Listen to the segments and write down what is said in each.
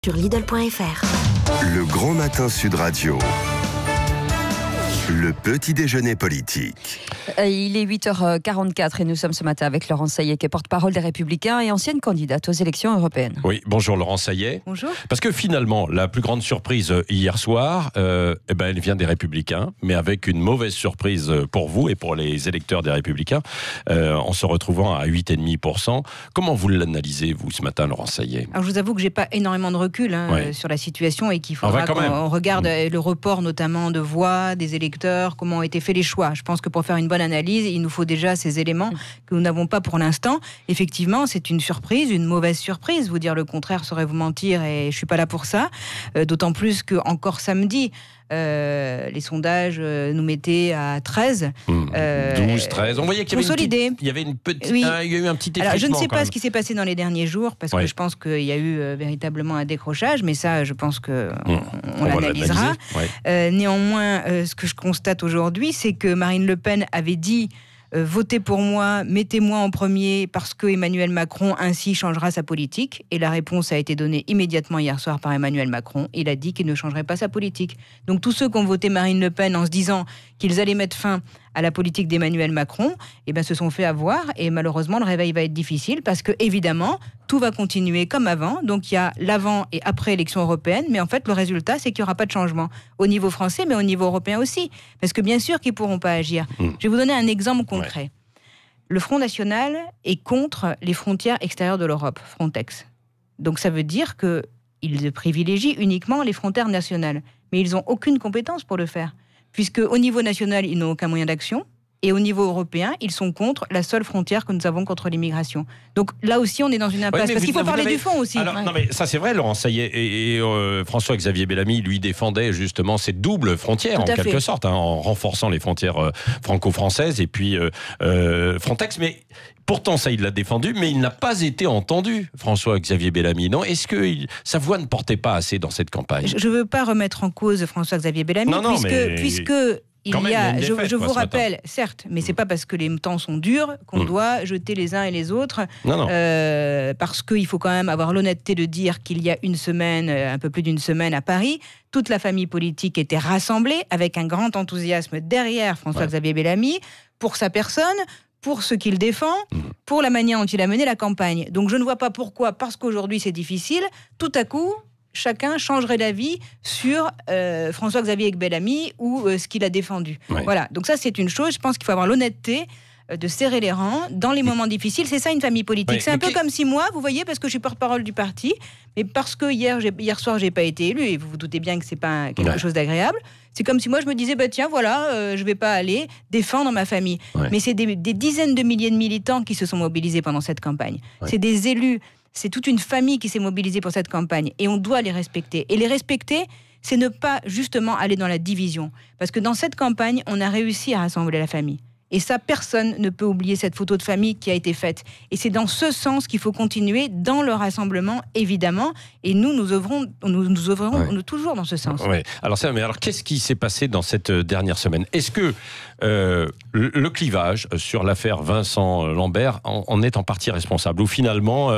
sur Lidl.fr. Le Grand Matin Sud Radio. Le petit déjeuner politique. Il est 8h44 et nous sommes ce matin avec Laurence Saillet, qui est porte-parole des Républicains et ancienne candidate aux élections européennes. Oui, bonjour Laurence Saillet. Bonjour. Parce que finalement, la plus grande surprise hier soir, elle vient des Républicains, mais avec une mauvaise surprise pour vous et pour les électeurs des Républicains, en se retrouvant à 8,5%. Comment vous l'analysez, vous, ce matin, Laurence Saillet ? Alors, je vous avoue que je n'ai pas énormément de recul sur la situation et qu'il faudra qu'on regarde le report notamment de voix des électeurs, comment ont été faits les choix. Je pense que pour faire une bonne analyse, il nous faut déjà ces éléments que nous n'avons pas pour l'instant. Effectivement, c'est une surprise, une mauvaise surprise. Vous dire le contraire serait vous mentir et je ne suis pas là pour ça. D'autant plus qu'encore samedi, les sondages nous mettaient à 13. 12, 13. On voyait qu'il y avait une petite, il y a eu un petit effritement. Alors, je ne sais pas ce qui s'est passé dans les derniers jours, parce que je pense qu'il y a eu véritablement un décrochage, mais ça, je pense qu'on l'analysera. Néanmoins, ce que je constate aujourd'hui, c'est que Marine Le Pen avait dit votez pour moi, mettez-moi en premier parce que Emmanuel Macron ainsi changera sa politique. Et la réponse a été donnée immédiatement hier soir par Emmanuel Macron. Il a dit qu'il ne changerait pas sa politique. Donc tous ceux qui ont voté Marine Le Pen en se disant qu'ils allaient mettre fin à la politique d'Emmanuel Macron, se sont fait avoir. Et malheureusement, le réveil va être difficile parce que, évidemment, tout va continuer comme avant. Donc il y a l'avant et après élection européenne. Mais en fait, le résultat, c'est qu'il n'y aura pas de changement au niveau français, mais au niveau européen aussi. Parce que bien sûr qu'ils ne pourront pas agir. Je vais vous donner un exemple concret. Le Front National est contre les frontières extérieures de l'Europe, Frontex. Donc ça veut dire qu'ils privilégient uniquement les frontières nationales. Mais ils n'ont aucune compétence pour le faire. Puisque au niveau national, ils n'ont aucun moyen d'action. Et au niveau européen, ils sont contre la seule frontière que nous avons contre l'immigration. Donc là aussi, on est dans une impasse. Parce qu'il faut parler du fond aussi. Alors, non, mais ça c'est vrai, Laurence Saillet. Et François-Xavier Bellamy, lui, défendait justement cette double frontière, en quelque sorte, en renforçant les frontières franco-françaises et puis Frontex. Mais pourtant, ça, il l'a défendu, mais il n'a pas été entendu, François-Xavier Bellamy. Non ? Est-ce que sa voix ne portait pas assez dans cette campagne ? Je ne veux pas remettre en cause François-Xavier Bellamy, puisque je vous rappelle, certes, mais c'est pas parce que les temps sont durs qu'on doit jeter les uns et les autres. Parce qu'il faut quand même avoir l'honnêteté de dire qu'il y a une semaine, un peu plus d'une semaine à Paris, toute la famille politique était rassemblée avec un grand enthousiasme derrière François-Xavier Bellamy pour sa personne, pour ce qu'il défend, pour la manière dont il a mené la campagne. Donc je ne vois pas pourquoi, parce qu'aujourd'hui c'est difficile, tout à coup, chacun changerait d'avis sur François-Xavier Bellamy ou ce qu'il a défendu. Voilà, donc ça c'est une chose, je pense qu'il faut avoir l'honnêteté de serrer les rangs dans les moments difficiles. C'est ça une famille politique. C'est un peu comme si moi, vous voyez, parce que je suis porte-parole du parti, mais parce que hier soir j'ai pas été élu, et vous vous doutez bien que c'est pas quelque chose d'agréable, c'est comme si moi je me disais tiens voilà, je vais pas aller défendre ma famille. Mais c'est des dizaines de milliers de militants qui se sont mobilisés pendant cette campagne. C'est des élus. C'est toute une famille qui s'est mobilisée pour cette campagne. Et on doit les respecter. Et les respecter, c'est ne pas justement aller dans la division. Parce que dans cette campagne, on a réussi à rassembler la famille. Et ça, personne ne peut oublier cette photo de famille qui a été faite. Et c'est dans ce sens qu'il faut continuer, dans le rassemblement, évidemment. Et nous œuvrons toujours dans ce sens. Alors qu'est-ce qui s'est passé dans cette dernière semaine ? Est-ce que le clivage sur l'affaire Vincent Lambert en est en partie responsable ? Ou finalement,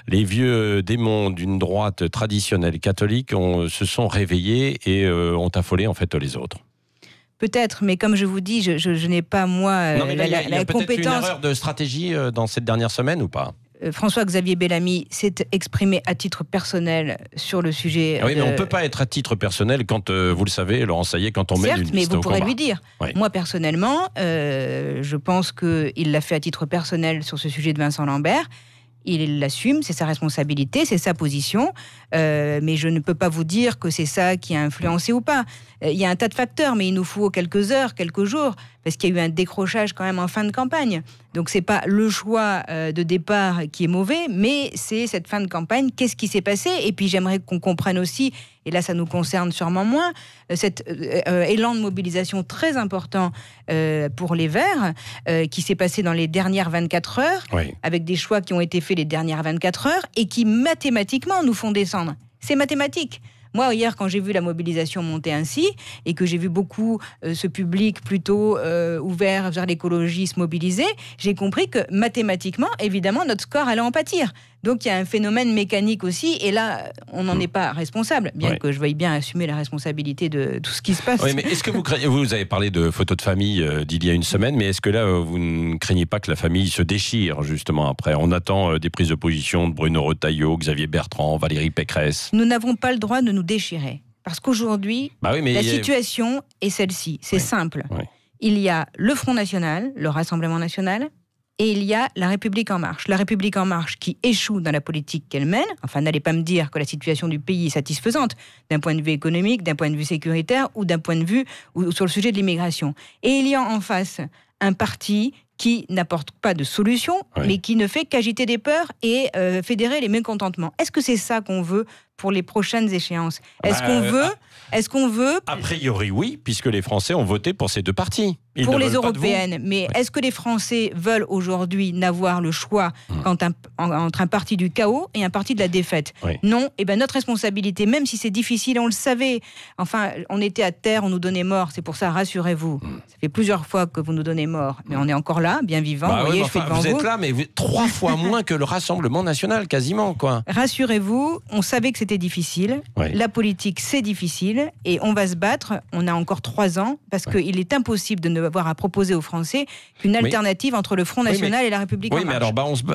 les vieux démons d'une droite traditionnelle catholique se sont réveillés et ont affolé en fait les autres ? Peut-être, mais comme je vous dis, je n'ai pas, moi, la compétence... Il y a peut-être une erreur de stratégie dans cette dernière semaine ou pas ? François-Xavier Bellamy s'est exprimé à titre personnel sur le sujet... Oui, mais on ne peut pas être à titre personnel quand, vous le savez, Laurence Saillet, quand on mène une liste au combat. Certes, mais vous pourrez lui dire. Moi, personnellement, je pense qu'il l'a fait à titre personnel sur ce sujet de Vincent Lambert. Il l'assume, c'est sa responsabilité, c'est sa position, mais je ne peux pas vous dire que c'est ça qui a influencé ou pas. Il y a un tas de facteurs, mais il nous faut quelques heures, quelques jours, parce qu'il y a eu un décrochage quand même en fin de campagne. Donc c'est pas le choix de départ qui est mauvais, mais c'est cette fin de campagne, qu'est-ce qui s'est passé ? Et puis j'aimerais qu'on comprenne aussi, et là ça nous concerne sûrement moins, cet élan de mobilisation très important pour les Verts, qui s'est passé dans les dernières 24 heures, avec des choix qui ont été faits les dernières 24 heures, et qui mathématiquement nous font descendre. C'est mathématique. Moi, hier, quand j'ai vu la mobilisation monter ainsi, et que j'ai vu beaucoup ce public plutôt ouvert vers l'écologie se mobiliser, j'ai compris que mathématiquement, évidemment, notre score allait en pâtir. Donc il y a un phénomène mécanique aussi, et là, on n'en est pas responsable, bien que je veuille bien assumer la responsabilité de tout ce qui se passe. Oui, mais est-ce que vous avez parlé de photos de famille d'il y a une semaine, mais est-ce que là, vous ne craignez pas que la famille se déchire, justement, après? On attend des prises de position de Bruno Retailleau, Xavier Bertrand, Valérie Pécresse. Nous n'avons pas le droit de nous déchirer. Parce qu'aujourd'hui, la situation est celle-ci. C'est simple. Oui. Il y a le Front National, le Rassemblement National, et il y a la République En Marche. La République En Marche qui échoue dans la politique qu'elle mène. Enfin, n'allez pas me dire que la situation du pays est satisfaisante d'un point de vue économique, d'un point de vue sécuritaire ou d'un point de vue sur le sujet de l'immigration. Et il y a en face un parti qui n'apporte pas de solution, mais qui ne fait qu'agiter des peurs et fédérer les mécontentements. Est-ce que c'est ça qu'on veut pour les prochaines échéances? Est-ce qu'on veut A priori, oui, puisque les Français ont voté pour ces deux partis. Pour les européennes. Mais est-ce que les Français veulent aujourd'hui n'avoir le choix entre un parti du chaos et un parti de la défaite? Non. Et notre responsabilité, même si c'est difficile, on le savait. Enfin, on était à terre, on nous donnait mort. C'est pour ça, rassurez-vous. Ça fait plusieurs fois que vous nous donnez mort, mais on est encore là, bien vivant. Vous êtes là, mais 3 fois moins que le Rassemblement National, quasiment, quoi. Rassurez-vous, on savait que c'était difficile. La politique, c'est difficile, et on va se battre. On a encore 3 ans, parce qu'il est impossible de ne avoir à proposer aux Français qu'une alternative entre le Front National et la République En Marche. Oui, mais alors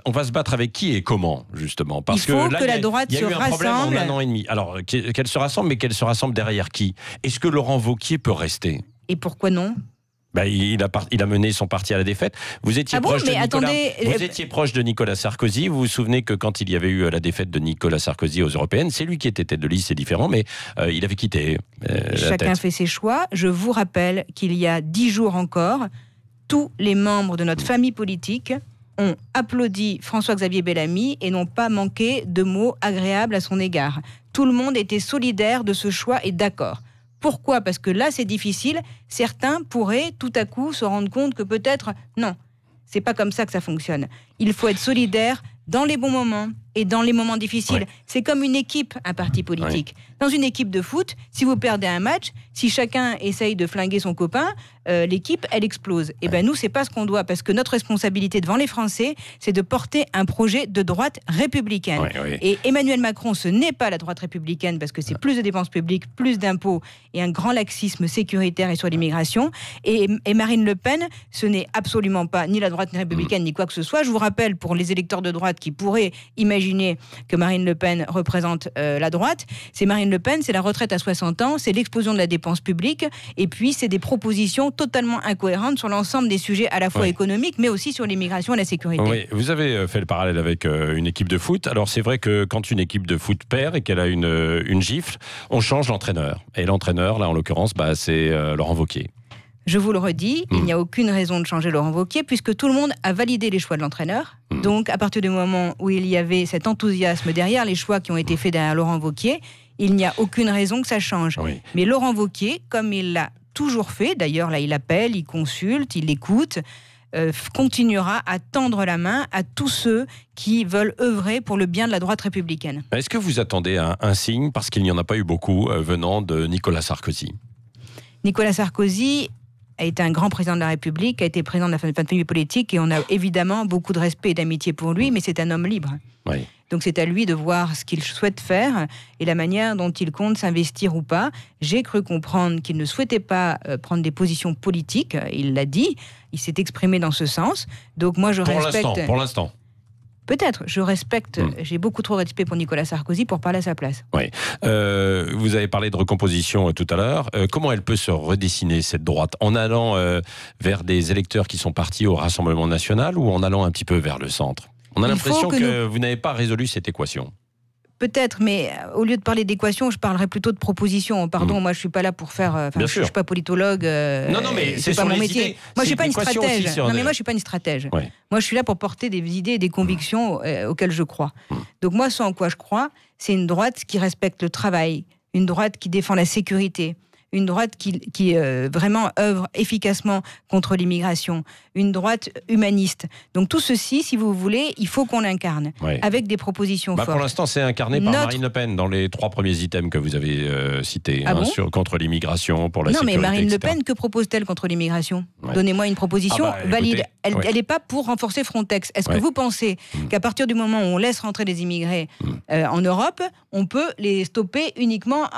on va se battre avec qui et comment, justement? Parce que la droite se rassemble. Il y a eu un problème en 1 an et demi. Alors, qu'elle se rassemble, mais qu'elle se rassemble derrière qui? Est-ce que Laurent Wauquiez peut rester? Et pourquoi non? Il a mené son parti à la défaite. Vous étiez proche de Nicolas Sarkozy. Vous vous souvenez que quand il y avait eu la défaite de Nicolas Sarkozy aux Européennes, c'est lui qui était tête de liste, c'est différent, mais il avait quitté Chacun fait ses choix. Je vous rappelle qu'il y a 10 jours encore, tous les membres de notre famille politique ont applaudi François-Xavier Bellamy et n'ont pas manqué de mots agréables à son égard. Tout le monde était solidaire de ce choix et d'accord. Pourquoi? Parce que là, c'est difficile. Certains pourraient tout à coup se rendre compte que peut-être, non, c'est pas comme ça que ça fonctionne. Il faut être solidaire dans les bons moments et dans les moments difficiles. C'est comme une équipe, un parti politique. Dans une équipe de foot, si vous perdez un match, si chacun essaye de flinguer son copain, l'équipe, elle explose. Et nous, c'est pas ce qu'on doit, parce que notre responsabilité devant les Français, c'est de porter un projet de droite républicaine. Et Emmanuel Macron, ce n'est pas la droite républicaine, parce que c'est plus de dépenses publiques, plus d'impôts et un grand laxisme sécuritaire et sur l'immigration. Et Marine Le Pen, ce n'est absolument pas ni la droite républicaine, ni quoi que ce soit. Je vous rappelle, pour les électeurs de droite qui pourraient imaginer que Marine Le Pen représente la droite, c'est Marine Le Pen, c'est la retraite à 60 ans, c'est l'explosion de la dépense publique, et puis c'est des propositions totalement incohérentes sur l'ensemble des sujets à la fois économiques, mais aussi sur l'immigration et la sécurité. Oui, vous avez fait le parallèle avec une équipe de foot. Alors c'est vrai que quand une équipe de foot perd et qu'elle a une gifle, on change l'entraîneur. Et l'entraîneur, là en l'occurrence, c'est Laurent Wauquiez. Je vous le redis, il n'y a aucune raison de changer Laurent Wauquiez puisque tout le monde a validé les choix de l'entraîneur. Donc, à partir du moment où il y avait cet enthousiasme derrière les choix qui ont été faits derrière Laurent Wauquiez, il n'y a aucune raison que ça change. Mais Laurent Wauquiez, comme il l'a toujours fait, d'ailleurs là il appelle, il consulte, il écoute, continuera à tendre la main à tous ceux qui veulent œuvrer pour le bien de la droite républicaine. Est-ce que vous attendez un signe, parce qu'il n'y en a pas eu beaucoup, venant de Nicolas Sarkozy? Nicolas Sarkozy a été un grand président de la République, a été président de la famille politique, et on a évidemment beaucoup de respect et d'amitié pour lui, mais c'est un homme libre. Donc c'est à lui de voir ce qu'il souhaite faire et la manière dont il compte s'investir ou pas. J'ai cru comprendre qu'il ne souhaitait pas prendre des positions politiques, il l'a dit, il s'est exprimé dans ce sens. Donc moi je respecte... Pour l'instant. Peut-être, je respecte, j'ai beaucoup trop de respect pour Nicolas Sarkozy pour parler à sa place. Oui. Vous avez parlé de recomposition tout à l'heure. Comment elle peut se redessiner, cette droite? En allant vers des électeurs qui sont partis au Rassemblement National ou en allant un petit peu vers le centre? On a l'impression que vous n'avez pas résolu cette équation. Peut-être, mais au lieu de parler d'équation, je parlerais plutôt de proposition. Pardon, moi je suis pas là pour faire. Je suis pas politologue. Non, mais c'est pas mon métier. Idées, moi je suis pas une stratège. Non, mais moi je suis pas une stratège. Moi je suis là pour porter des idées et des convictions auxquelles je crois. Donc moi, ce en quoi je crois, c'est une droite qui respecte le travail, une droite qui défend la sécurité, une droite qui vraiment œuvre efficacement contre l'immigration, une droite humaniste. Donc tout ceci, si vous voulez, il faut qu'on l'incarne, avec des propositions fortes. Pour l'instant, c'est incarné par Marine Le Pen dans les 3 premiers items que vous avez cités, contre l'immigration, pour la sécurité, mais Marine etc. Le Pen, que propose-t-elle contre l'immigration? Donnez-moi une proposition valide. Elle n'est pas pour renforcer Frontex. Est-ce que vous pensez qu'à partir du moment où on laisse rentrer des immigrés en Europe, on peut les stopper uniquement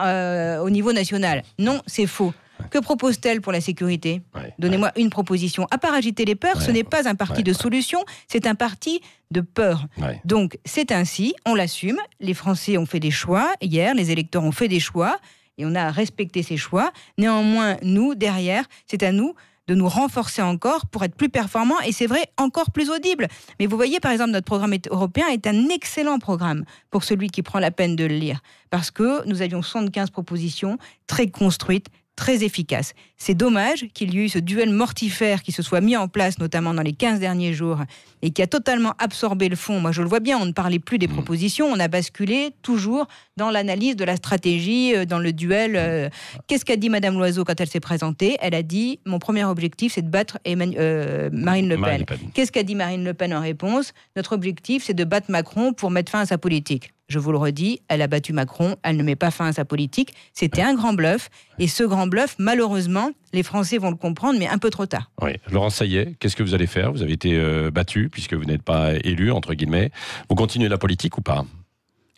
au niveau national? Non, c'est faux. Que propose-t-elle pour la sécurité? Donnez-moi une proposition. À part agiter les peurs, ce n'est pas un parti de solution, c'est un parti de peur. Donc c'est ainsi, on l'assume. Les Français ont fait des choix hier, les électeurs ont fait des choix, et on a respecté ces choix. Néanmoins, nous, derrière, c'est à nous de nous renforcer encore pour être plus performants, et c'est vrai, encore plus audibles. Mais vous voyez, par exemple, notre programme européen est un excellent programme pour celui qui prend la peine de le lire, parce que nous avions 75 propositions très construites, très efficace. C'est dommage qu'il y ait eu ce duel mortifère qui se soit mis en place, notamment dans les 15 derniers jours, et qui a totalement absorbé le fond. Moi, je le vois bien, on ne parlait plus des propositions, on a basculé toujours dans l'analyse de la stratégie, dans le duel. Qu'est-ce qu'a dit Madame Loiseau quand elle s'est présentée? Elle a dit, mon premier objectif, c'est de battre Marine Le Pen. Qu'est-ce qu'a dit Marine Le Pen en réponse? Notre objectif, c'est de battre Macron pour mettre fin à sa politique. Je vous le redis, elle a battu Macron, elle ne met pas fin à sa politique. C'était un grand bluff. Et ce grand bluff, malheureusement, les Français vont le comprendre, mais un peu trop tard. Oui. Laurence Saillet, qu'est-ce que vous allez faire? Vous avez été battu, puisque vous n'êtes pas élu, entre guillemets. Vous continuez la politique ou pas?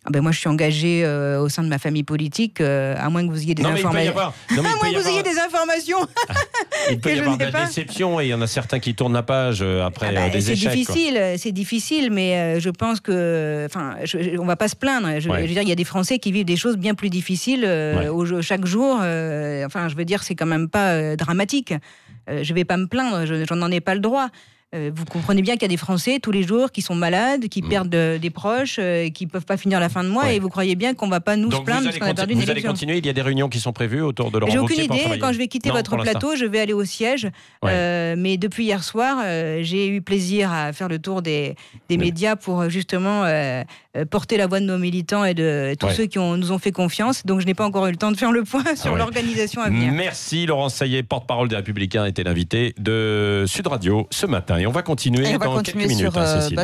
Moi, je suis engagé au sein de ma famille politique, à moins que vous ayez des informations. À moins que vous ayez des informations. Il peut y avoir de la déception, et il y en a certains qui tournent la page après des échecs. C'est difficile, mais je pense que, on va pas se plaindre. Je veux dire, il y a des Français qui vivent des choses bien plus difficiles chaque jour. Je veux dire, c'est quand même pas dramatique. Je vais pas me plaindre, je n'en ai pas le droit. Vous comprenez bien qu'il y a des Français tous les jours qui sont malades, qui perdent des proches, qui ne peuvent pas finir la fin de mois, et vous croyez bien qu'on ne va pas nous se plaindre parce qu'on a perdu une élection. Vous allez continuer? Il y a des réunions qui sont prévues autour de Laurent Wauquiez? J'ai aucune idée. Quand je vais quitter votre plateau, je vais aller au siège. Mais depuis hier soir, j'ai eu plaisir à faire le tour des médias pour justement porter la voix de nos militants et de tous ceux qui nous ont fait confiance. Donc je n'ai pas encore eu le temps de faire le point sur l'organisation à venir. Merci Laurence Saillet, porte-parole des Républicains, était l'invité de Sud Radio ce matin. Et on va continuer dans quelques minutes.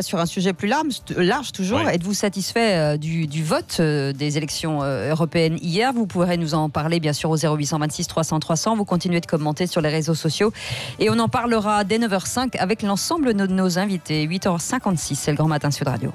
Sur un sujet plus large toujours. Êtes-vous satisfait du vote des élections européennes hier? Vous pourrez nous en parler bien sûr au 0826 300 300. Vous continuez de commenter sur les réseaux sociaux. Et on en parlera dès 9h05 avec l'ensemble de nos invités. 8h56, c'est le Grand Matin Sud Radio.